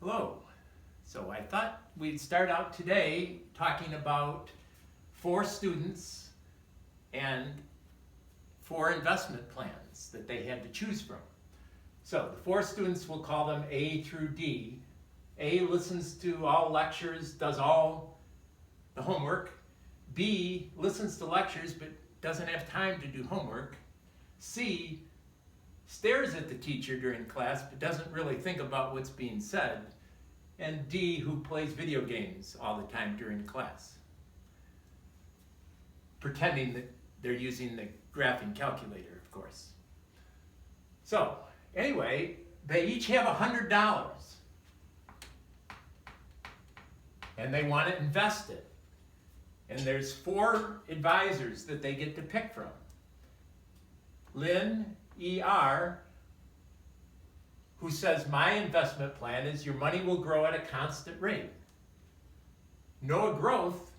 Hello. So I thought we'd start out today talking about 4 students and 4 investment plans that they had to choose from. So the 4 students, we'll call them A through D. A listens to all lectures, does all the homework. B listens to lectures but doesn't have time to do homework. C stares at the teacher during class but doesn't really think about what's being said. And D, who plays video games all the time during class, pretending that they're using the graphing calculator, of course. So anyway, they each have $100 and they want to invest it. And there's 4 advisors that they get to pick from. Lynn, E.R., who says, my investment plan is your money will grow at a constant rate. Noah Growth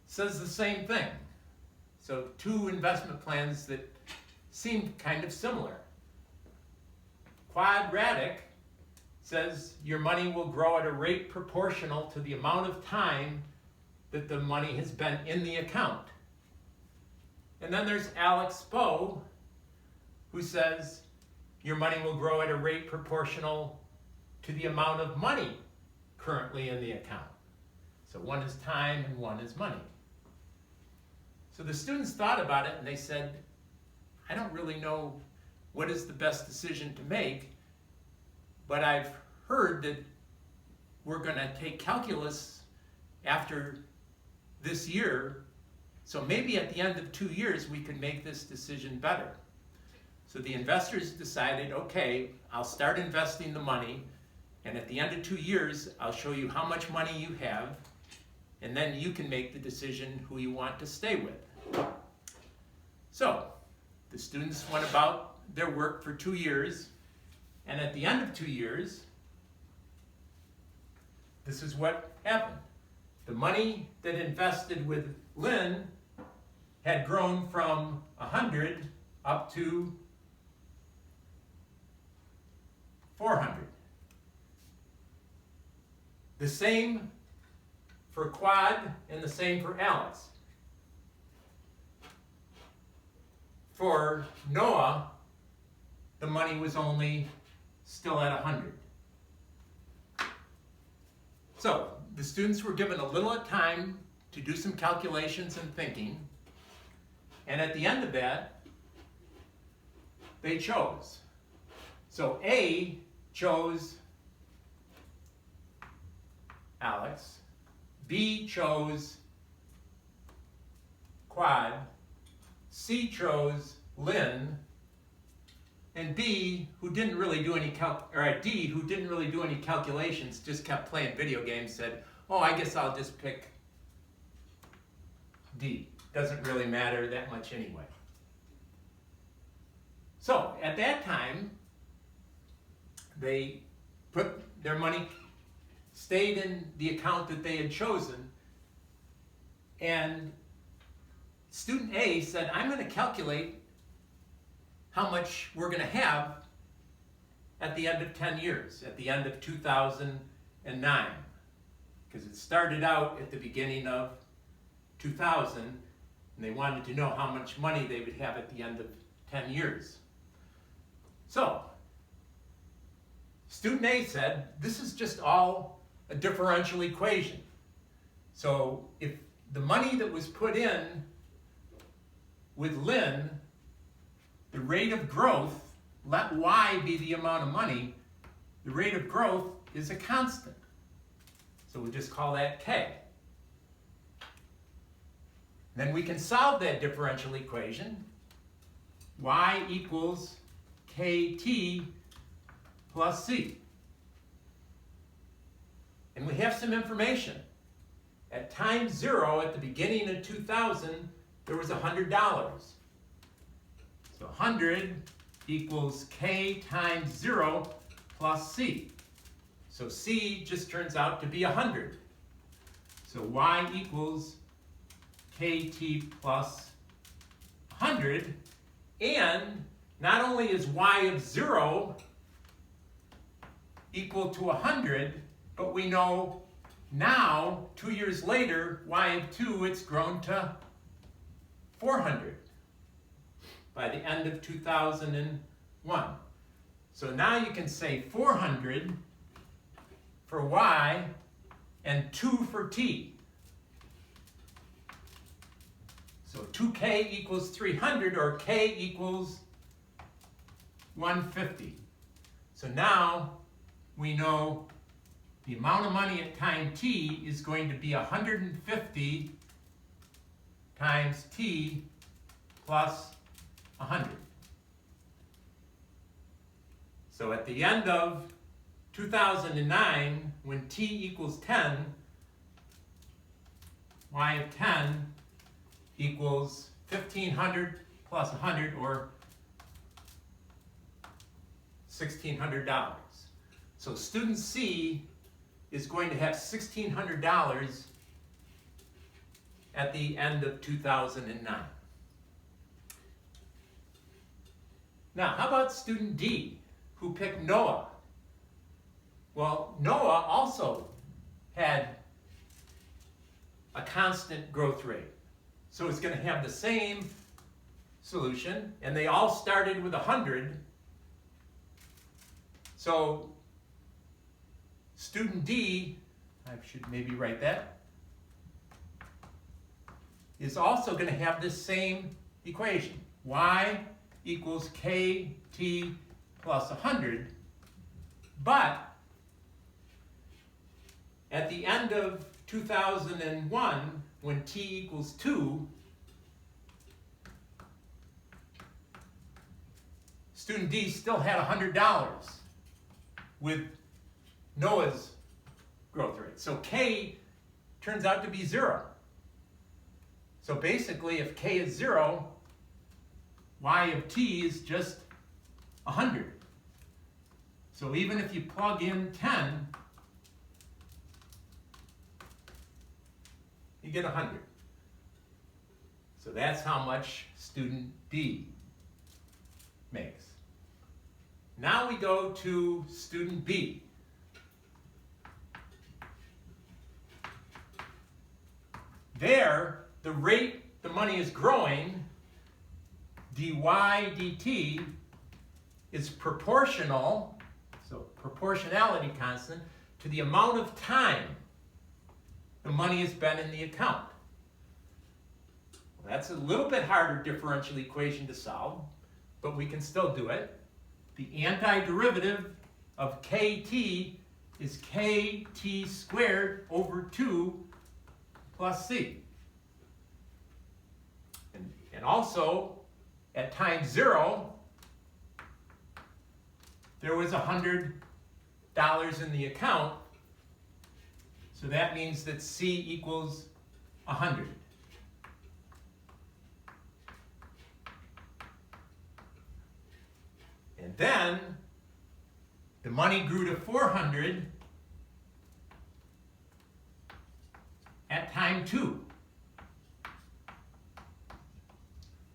says the same thing. So 2 investment plans that seem kind of similar. Quadratic says your money will grow at a rate proportional to the amount of time that the money has been in the account. And then there's Alex Bowe, who says your money will grow at a rate proportional to the amount of money currently in the account. So one is time and one is money. So the students thought about it and they said, I don't really know what is the best decision to make, but I've heard that we're going to take calculus after this year, so maybe at the end of 2 years we can make this decision better. So the investors decided, okay, I'll start investing the money, and at the end of 2 years, I'll show you how much money you have, and then you can make the decision who you want to stay with. So the students went about their work for 2 years, and at the end of 2 years, this is what happened. The money that invested with Lynn had grown from 100 up to 400. The same for Quad and the same for Alex. For Noah, the money was only still at 100. So the students were given a little time to do some calculations and thinking, and at the end of that, they chose. So A chose Alex, B chose Quad, C chose Lynn, and D, who didn't really do any D, who didn't really do any calculations, just kept playing video games, said, "Oh, I guess I'll just pick D. Doesn't really matter that much anyway." So at that time, they put their money, stayed in the account that they had chosen, and student A said, I'm going to calculate how much we're going to have at the end of 10 years, at the end of 2009, because it started out at the beginning of 2000, and they wanted to know how much money they would have at the end of 10 years. So student A said, this is just all a differential equation. So if the money that was put in with Lynn, the rate of growth, let Y be the amount of money, the rate of growth is a constant. So we'll just call that K. Then we can solve that differential equation. Y equals KT plus C. And we have some information. At time 0, at the beginning of 2000, there was $100. So 100 equals K times 0 plus C. So C just turns out to be 100. So Y equals KT plus 100. And not only is Y of 0 equal to 100, but we know now, 2 years later, y of 2, it's grown to 400 by the end of 2001. So now you can say 400 for y and 2 for t. So 2k equals 300, or k equals 150. So now we know the amount of money at time t is going to be 150 times t plus 100. So at the end of 2009, when t equals 10, y of 10 equals 1,500 plus 100, or $1,600. So student C is going to have $1,600 at the end of 2009. Now, how about student D, who picked Noah? Well, Noah also had a constant growth rate. So it's going to have the same solution, and they all started with 100. So student D, I should maybe write that, is also going to have this same equation. Y equals kt plus 100, but at the end of 2001, when t equals 2, student D still had $100 with Noah's growth rate. So k turns out to be 0. So basically, if k is 0, y of t is just 100. So even if you plug in 10, you get 100. So that's how much student D makes. Now we go to student B. There, the rate the money is growing, dy dt, is proportional, so proportionality constant, to the amount of time the money has been in the account. Well, that's a little bit harder differential equation to solve, but we can still do it. The antiderivative of kt is kt squared over 2 plus c. And also, at time 0, there was $100 in the account, so that means that c equals 100. And then the money grew to 400 at time 2.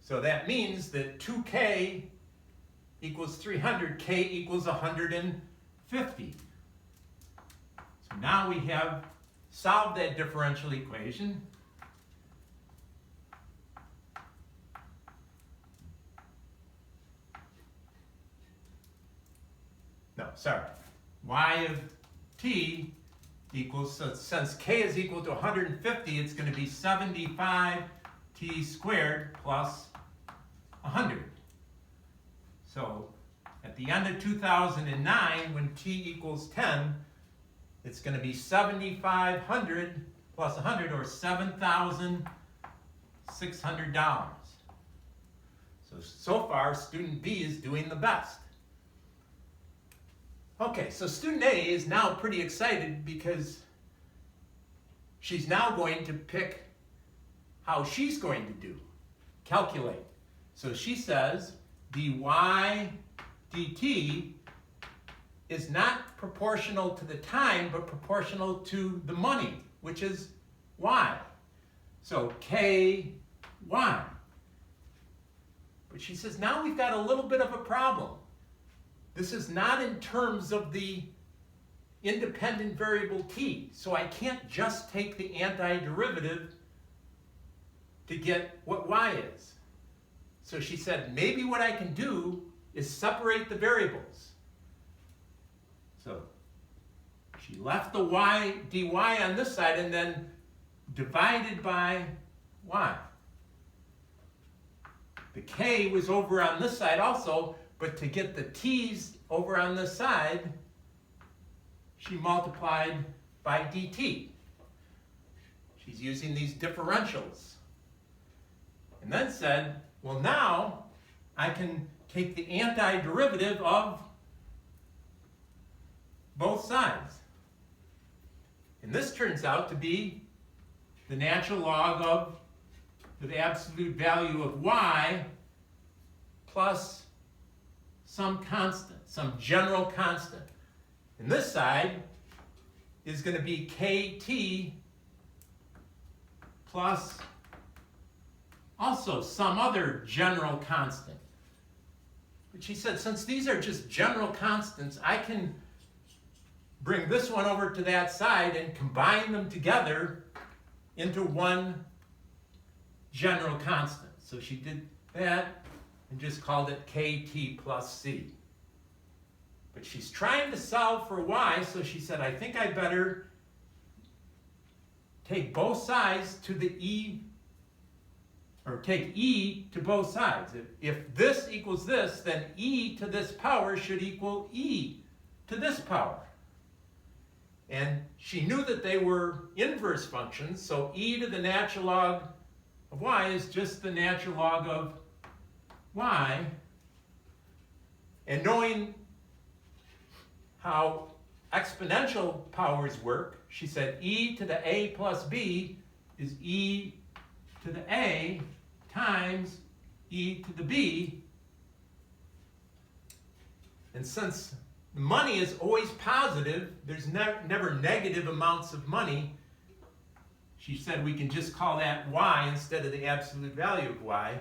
So that means that 2k equals 300, k equals 150. So now we have solved that differential equation. No, sorry. Y of t equals, so since k is equal to 150, it's going to be 75 t squared plus 100. So at the end of 2009, when t equals 10, it's going to be 7,500 plus 100, or $7,600. So far, student B is doing the best. Okay, so student A is now pretty excited because she's now going to pick how she's going to do, calculate. So she says dy dt is not proportional to the time, but proportional to the money, which is y. So ky. But she says now we've got a little bit of a problem. This is not in terms of the independent variable t, so I can't just take the antiderivative to get what y is. So she said, maybe what I can do is separate the variables. So she left the y dy on this side and then divided by y. The k was over on this side also, but to get the t's over on this side, she multiplied by dt. She's using these differentials. And then said, well, now I can take the antiderivative of both sides. And this turns out to be the natural log of the absolute value of y plus some constant, some general constant. And this side is going to be kt plus also some other general constant. But she said, since these are just general constants, I can bring this one over to that side and combine them together into one general constant. So she did that and just called it kt plus c. But she's trying to solve for y, so she said, I think I better take both sides to the e, or take e to both sides. If this equals this, then e to this power should equal e to this power. And she knew that they were inverse functions, so e to the natural log of y is just the natural log of y. And knowing how exponential powers work, she said e to the a plus b is e to the a times e to the b. And since money is always positive, there's never negative amounts of money, she said we can just call that y instead of the absolute value of y.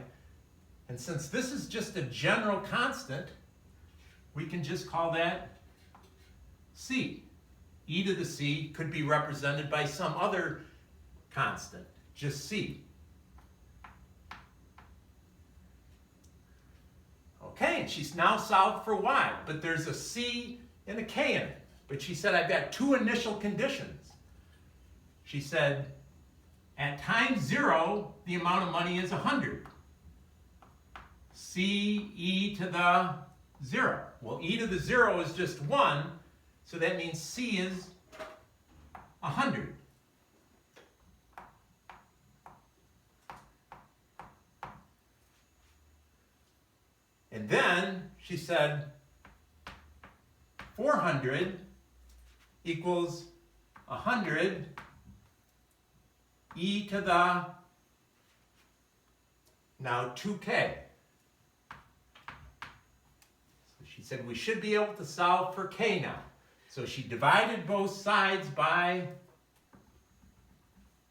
And since this is just a general constant, we can just call that c. E to the c could be represented by some other constant, just c. Okay, and she's now solved for y, but there's a c and a k in it. But she said, I've got two initial conditions. She said, at time 0, the amount of money is 100. C e to the 0. Well, e to the 0 is just 1, so that means c is 100. And then she said 400 equals 100 e to the now 2k. So she said we should be able to solve for k now. So she divided both sides by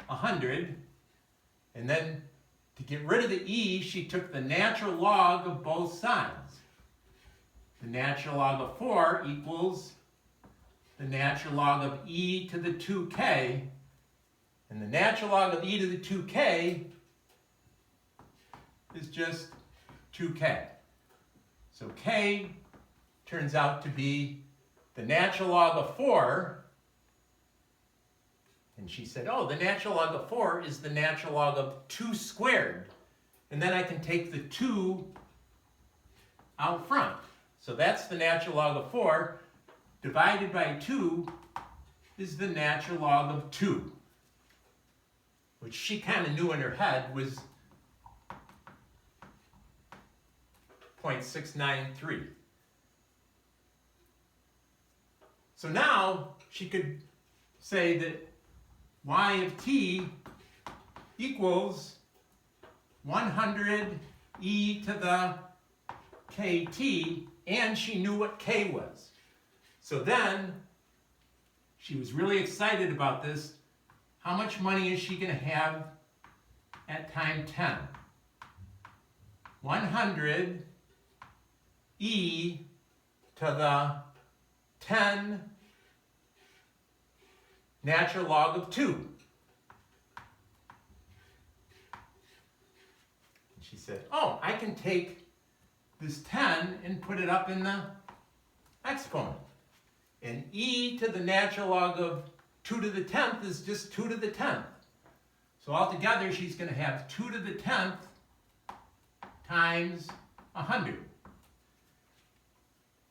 100, and then to get rid of the e, she took the natural log of both sides. The natural log of 4 equals the natural log of e to the 2k, and the natural log of e to the 2k is just 2k. So k turns out to be the natural log of 4, and she said, oh, the natural log of 4 is the natural log of 2 squared. And then I can take the 2 out front. So that's the natural log of 4 divided by 2 is the natural log of 2, which she kind of knew in her head was 0.693. So now she could say that y of t equals 100 e to the kt, and she knew what k was. So then, she was really excited about this. How much money is she going to have at time 10? 100 e to the 10 natural log of 2. She said, oh, I can take this 10 and put it up in the exponent. And e to the natural log of 2 to the 10th is just 2 to the 10th. So altogether, she's going to have 2 to the 10th times 100.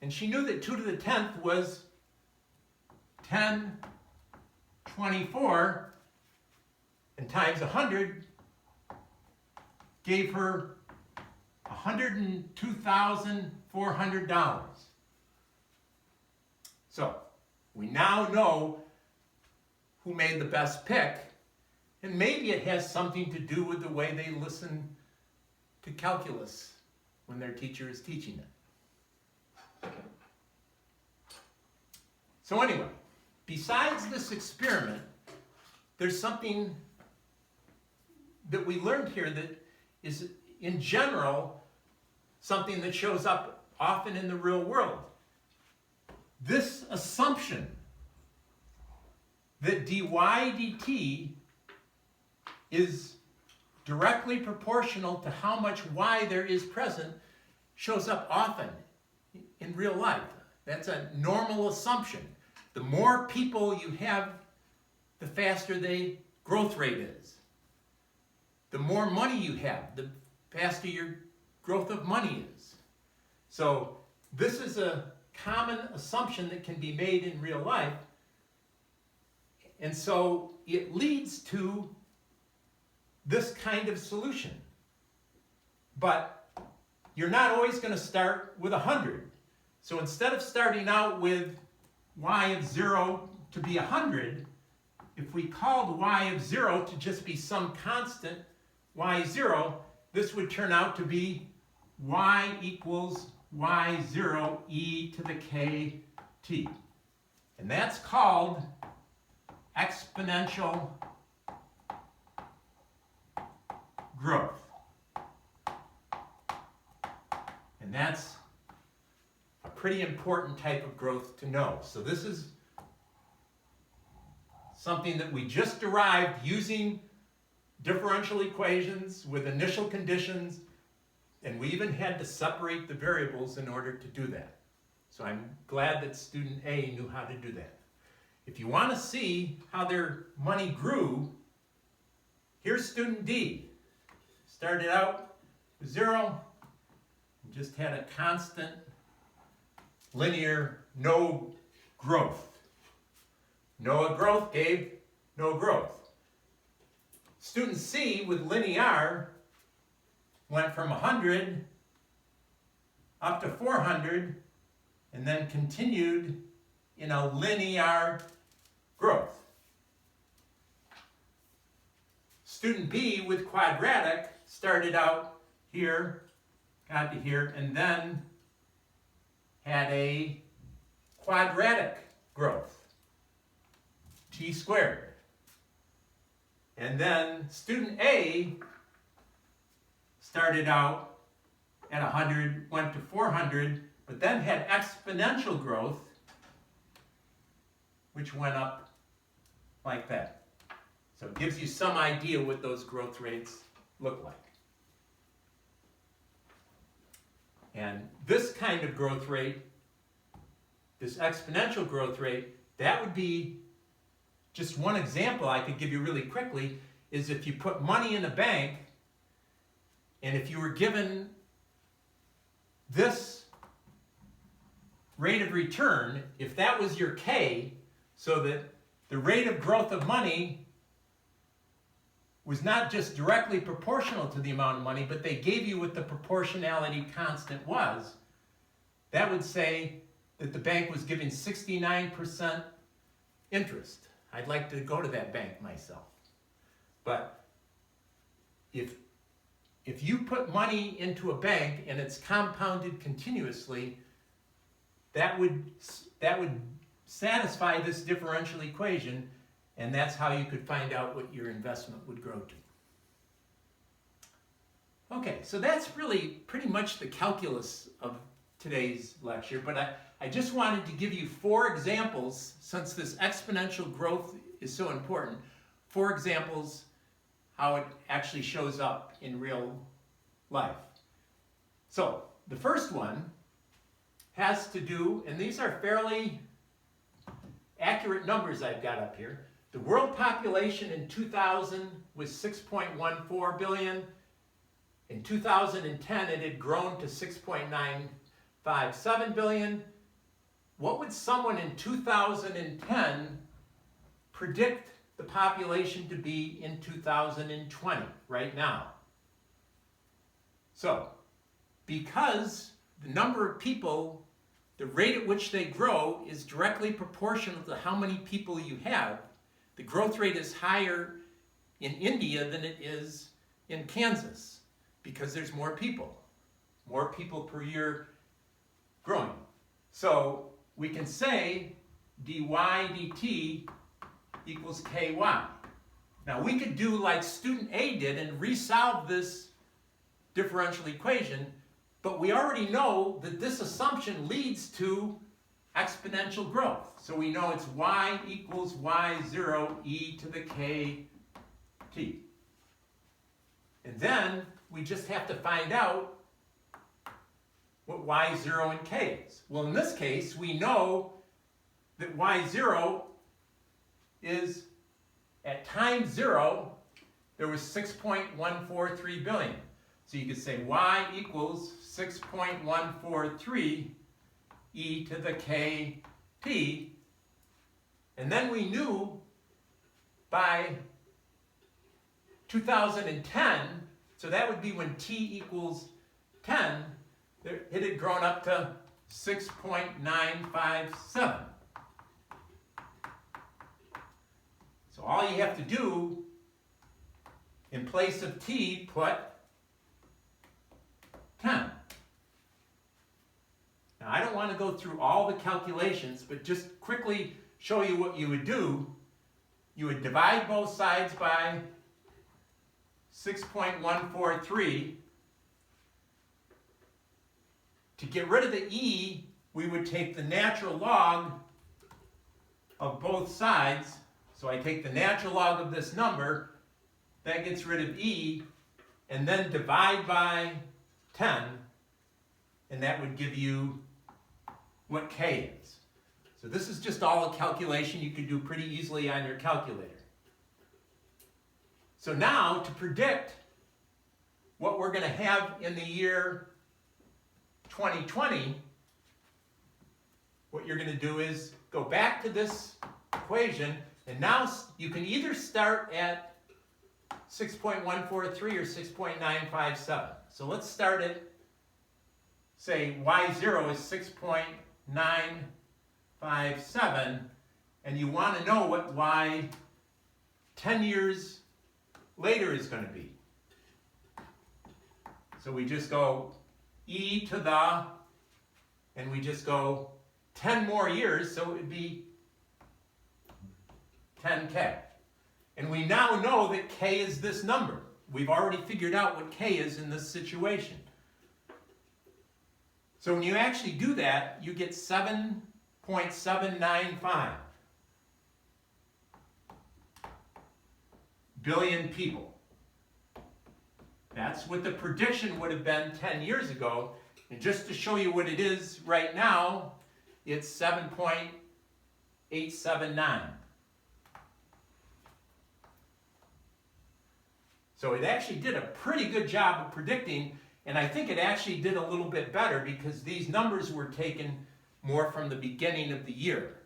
And she knew that 2 to the 10th was 1024, and times 100 gave her $102,400. So we now know who made the best pick, and maybe it has something to do with the way they listen to calculus when their teacher is teaching it. So anyway, besides this experiment, there's something that we learned here that is, in general, something that shows up often in the real world. This assumption that dy dt is directly proportional to how much y there is present shows up often in real life. That's a normal assumption. The more people you have, the faster the growth rate is. The more money you have, the faster your growth of money is. So this is a common assumption that can be made in real life. And so it leads to this kind of solution. But you're not always going to start with 100. So instead of starting out with y of 0 to be 100, if we called y of 0 to just be some constant y0, this would turn out to be y equals y0 e to the kt. And that's called exponential growth. And that's a pretty important type of growth to know. So this is something that we just derived using differential equations with initial conditions, and we even had to separate the variables in order to do that. So I'm glad that student A knew how to do that. If you want to see how their money grew, here's student D. Started out with 0, and just had a constant linear no growth. No growth gave no growth. Student C with linear went from 100 up to 400 and then continued in a linear growth. Student B with quadratic started out here, got to here, and then had a quadratic growth, t squared. And then student A started out at 100, went to 400, but then had exponential growth, which went up like that. So it gives you some idea what those growth rates look like. And this kind of growth rate, this exponential growth rate, that would be just one example I could give you really quickly, is if you put money in a bank, and if you were given this rate of return, if that was your K, so that the rate of growth of money was not just directly proportional to the amount of money, but they gave you what the proportionality constant was, that would say that the bank was giving 69% interest. I'd like to go to that bank myself. But if you put money into a bank and it's compounded continuously, that would satisfy this differential equation, and that's how you could find out what your investment would grow to. Okay, so that's really pretty much the calculus of today's lecture, but I just wanted to give you 4 examples, since this exponential growth is so important, 4 examples how it actually shows up in real life. So the first one has to do, and these are fairly accurate numbers I've got up here. The world population in 2000 was 6.14 billion. In 2010, it had grown to 6.957 billion. What would someone in 2010 predict the population to be in 2020, right now? So, because the number of people, the rate at which they grow is directly proportional to how many people you have. The growth rate is higher in India than it is in Kansas because there's more people per year growing. So we can say dy dt equals ky. Now we could do like student A did and resolve this differential equation, but we already know that this assumption leads to exponential growth. So we know it's y equals y0 e to the kt. And then we just have to find out what y0 and k is. Well, in this case, we know that y0 is, at time 0, there was 6.143 billion. So you could say y equals 6.143 e to the kt. And then we knew by 2010, so that would be when t equals 10, it had grown up to 6.957. So all you have to do, in place of t, put 10. Now I don't want to go through all the calculations, but just quickly show you what you would do. You would divide both sides by 6.143. To get rid of the e, we would take the natural log of both sides. So I take the natural log of this number, that gets rid of e, and then divide by 10, and that would give you what k is. So this is just all a calculation you can do pretty easily on your calculator. So now, to predict what we're going to have in the year 2020, what you're going to do is go back to this equation, and now you can either start at 6.143 or 6.957. So let's start at, say, y0 is 6.957, and you want to know what y 10 years later is going to be. So we just go e to the, and we just go 10 more years, so it would be 10k. And we now know that k is this number. We've already figured out what k is in this situation. So when you actually do that, you get 7.795 billion people. That's what the prediction would have been 10 years ago. And just to show you what it is right now, it's 7.879. So it actually did a pretty good job of predicting, and I think it actually did a little bit better because these numbers were taken more from the beginning of the year.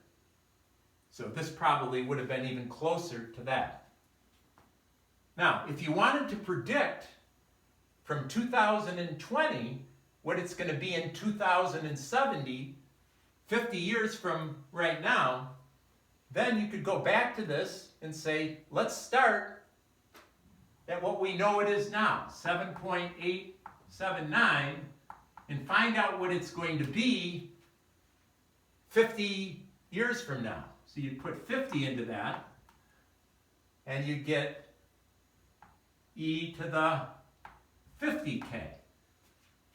So this probably would have been even closer to that. Now, if you wanted to predict from 2020 what it's going to be in 2070, 50 years from right now, then you could go back to this and say, let's start at what we know it is now, 7.879, and find out what it's going to be 50 years from now. So you put 50 into that, and you get e to the 50k.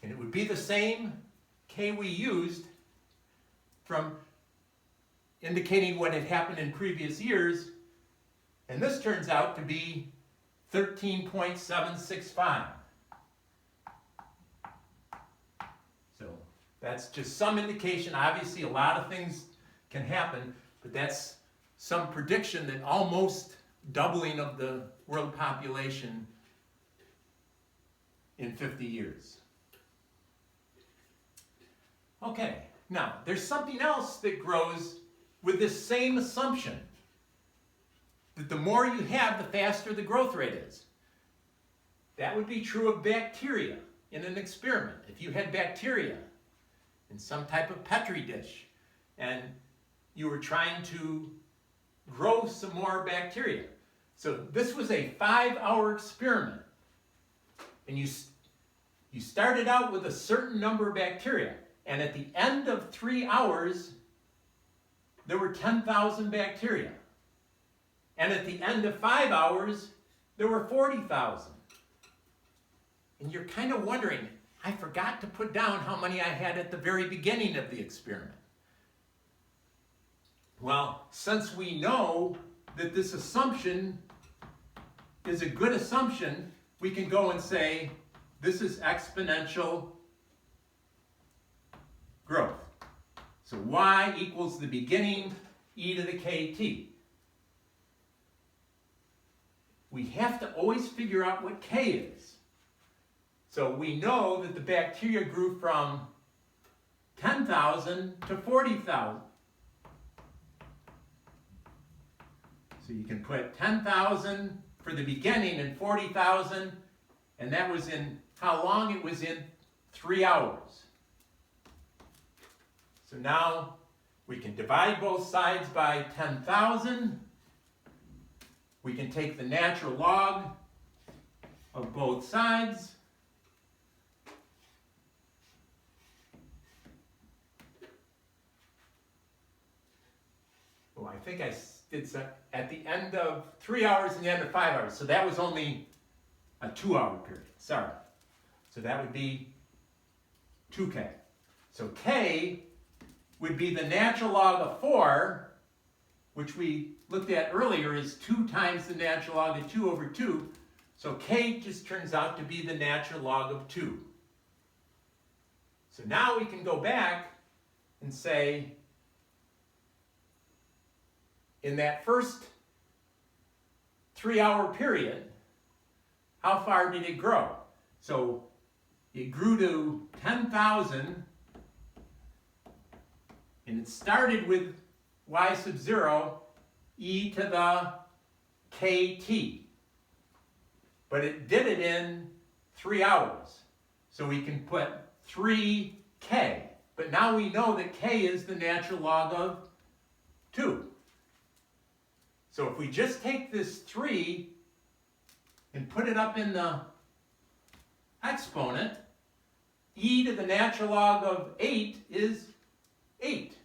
And it would be the same k we used from indicating what had happened in previous years, and this turns out to be 13.765. So that's just some indication. Obviously, a lot of things can happen, but that's some prediction that almost doubling of the world population in 50 years. Okay, now there's something else that grows with this same assumption, that the more you have, the faster the growth rate is. That would be true of bacteria in an experiment. If you had bacteria in some type of petri dish and you were trying to grow some more bacteria. So this was a 5-hour experiment, and you started out with a certain number of bacteria, and at the end of 3 hours, there were 10,000 bacteria. And at the end of 5 hours, there were 40,000. And you're kind of wondering, I forgot to put down how many I had at the very beginning of the experiment. Well, since we know that this assumption is a good assumption, we can go and say, this is exponential growth. So y equals the beginning e to the kt. We have to always figure out what k is. So we know that the bacteria grew from 10,000 to 40,000. So you can put 10,000 for the beginning and 40,000, and that was in how long? It was in 3 hours. So now we can divide both sides by 10,000. We can take the natural log of both sides. Oh, I think I did at the end of 3 hours and the end of 5 hours. So that was only a 2-hour period. Sorry. So that would be 2k. So k would be the natural log of 4, which we looked at earlier is 2 times the natural log of 2 over 2. So k just turns out to be the natural log of 2. So now we can go back and say, in that first 3-hour period, how far did it grow? So it grew to 10,000, and it started with y sub 0 e to the kt. But it did it in 3 hours. So we can put 3k. But now we know that k is the natural log of 2. So if we just take this 3 and put it up in the exponent, e to the natural log of 8 is 8.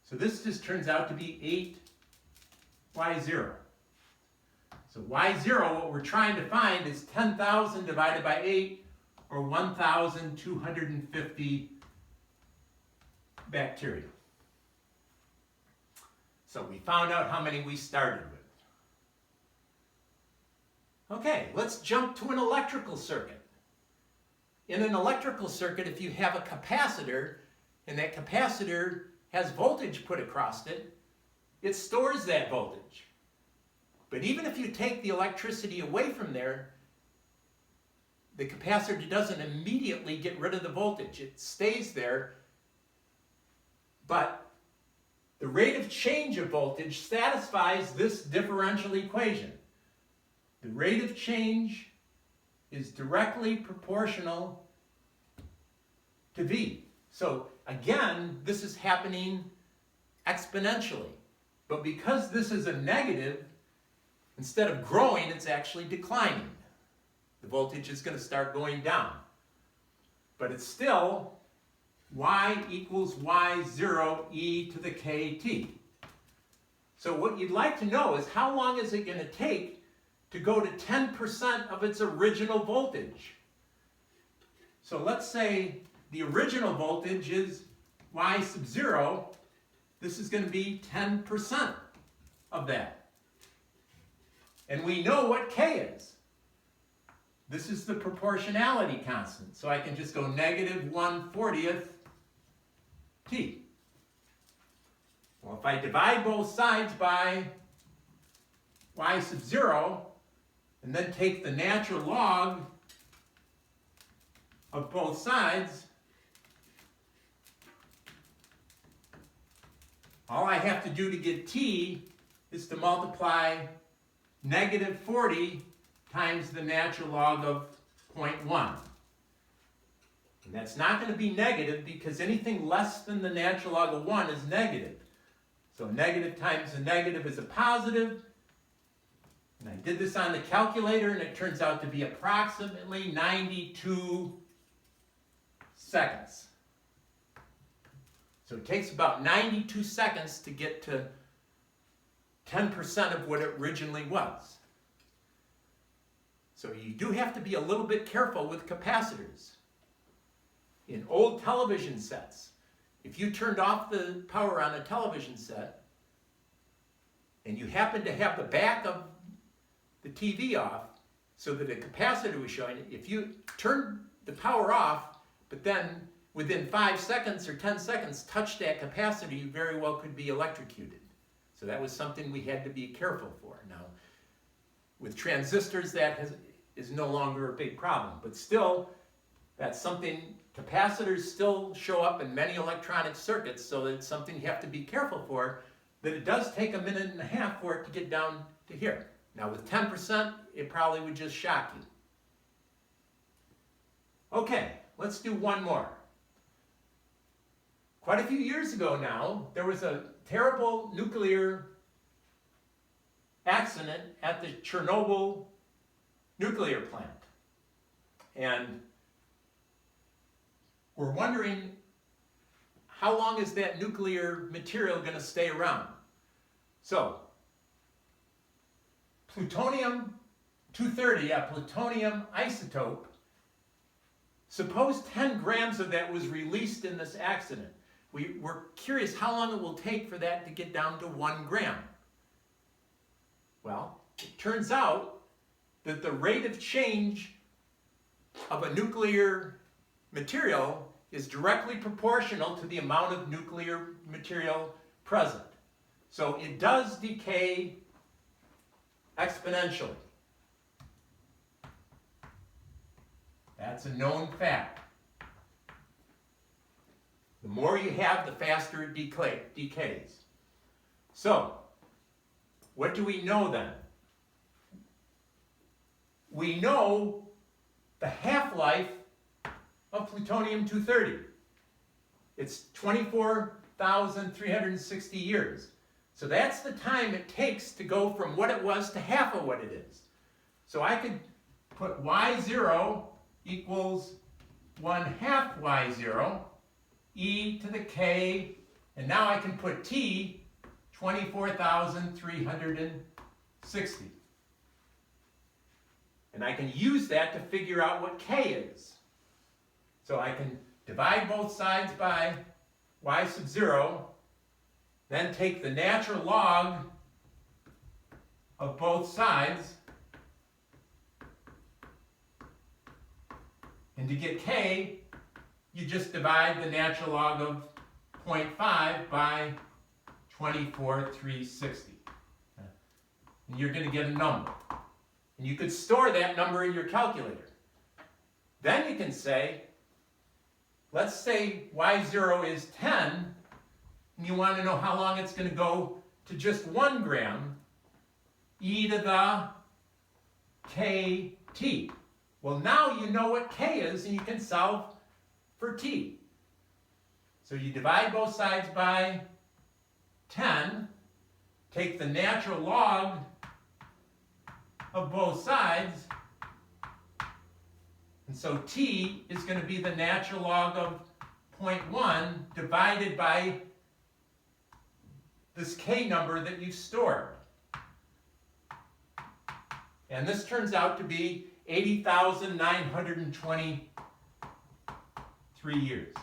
So this just turns out to be 8y0. So y0, what we're trying to find is 10,000 divided by 8, or 1,250 bacteria. So we found out how many we started with. Okay, let's jump to an electrical circuit. In an electrical circuit, if you have a capacitor, and that capacitor has voltage put across it, it stores that voltage. But even if you take the electricity away from there, the capacitor doesn't immediately get rid of the voltage. It stays there, but the rate of change of voltage satisfies this differential equation. The rate of change is directly proportional to V. So again, this is happening exponentially. But because this is a negative, instead of growing, it's actually declining. The voltage is going to start going down. But it's still y equals y0 e to the kt. So what you'd like to know is how long is it going to take to go to 10% of its original voltage? So let's say the original voltage is y sub 0, this is going to be 10% of that. And we know what k is. This is the proportionality constant. So I can just go negative 1/40th t. Well, if I divide both sides by y sub 0, and then take the natural log of both sides, all I have to do to get t is to multiply negative 40 times the natural log of 0.1. And that's not going to be negative because anything less than the natural log of 1 is negative. So negative times a negative is a positive. And I did this on the calculator, and it turns out to be approximately 92 seconds. So it takes about 92 seconds to get to 10% of what it originally was. So you do have to be a little bit careful with capacitors. In old television sets, if you turned off the power on a television set and you happened to have the back of the TV off so that a capacitor was showing, if you turned the power off, but then within 5 seconds or 10 seconds touched that capacitor, you very well could be electrocuted. So that was something we had to be careful for. Now, with transistors, that is no longer a big problem, but still, that's something, capacitors still show up in many electronic circuits, so it's something you have to be careful for, that it does take 1.5 minutes for it to get down to here. Now with 10%, it probably would just shock you. Okay, let's do one more. Quite a few years ago now, there was a terrible nuclear accident at the Chernobyl nuclear plant. And we're wondering, how long is that nuclear material going to stay around? So, plutonium-230, a plutonium isotope, suppose 10 grams of that was released in this accident. We're curious how long it will take for that to get down to 1 gram. Well, it turns out that the rate of change of a nuclear material is directly proportional to the amount of nuclear material present. So it does decay exponentially. That's a known fact. The more you have, the faster it decays. So, what do we know then? We know the half-life of plutonium-230. It's 24,360 years. So that's the time it takes to go from what it was to half of what it is. So I could put y0 equals 1/2 y0, e to the k, and now I can put t, 24,360. And I can use that to figure out what k is. So I can divide both sides by y sub 0, then take the natural log of both sides, and to get k, you just divide the natural log of 0.5 by 24,360. And you're going to get a number. And you could store that number in your calculator. Then you can say, let's say y0 is 10, and you want to know how long it's going to go to just 1 gram, e to the kt. Well, now you know what k is, and you can solve for t. So you divide both sides by 10, take the natural log of both sides, and so t is going to be the natural log of 0.1 divided by this k number that you've stored. And this turns out to be 80,923 years.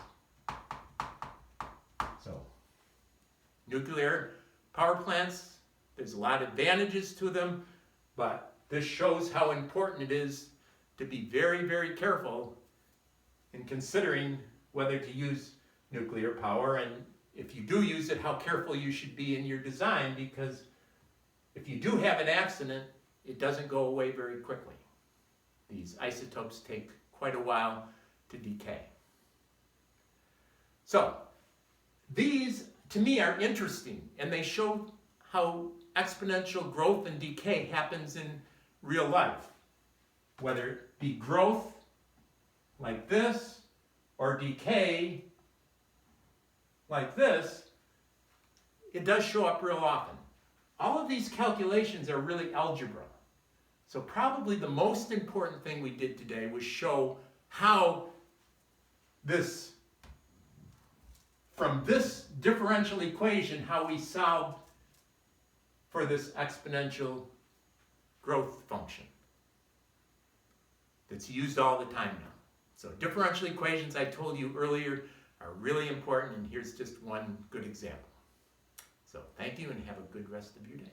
Nuclear power plants, there's a lot of advantages to them, but this shows how important it is to be very, very careful in considering whether to use nuclear power, and if you do use it, how careful you should be in your design, because if you do have an accident, it doesn't go away very quickly. These isotopes take quite a while to decay. So, these to me are interesting, and they show how exponential growth and decay happens in real life. Whether it be growth like this, or decay like this, it does show up real often. All of these calculations are really algebra. So probably the most important thing we did today was show how this, from this differential equation, how we solved for this exponential growth function that's used all the time now. So differential equations, I told you earlier, are really important, and here's just one good example. So thank you, and have a good rest of your day.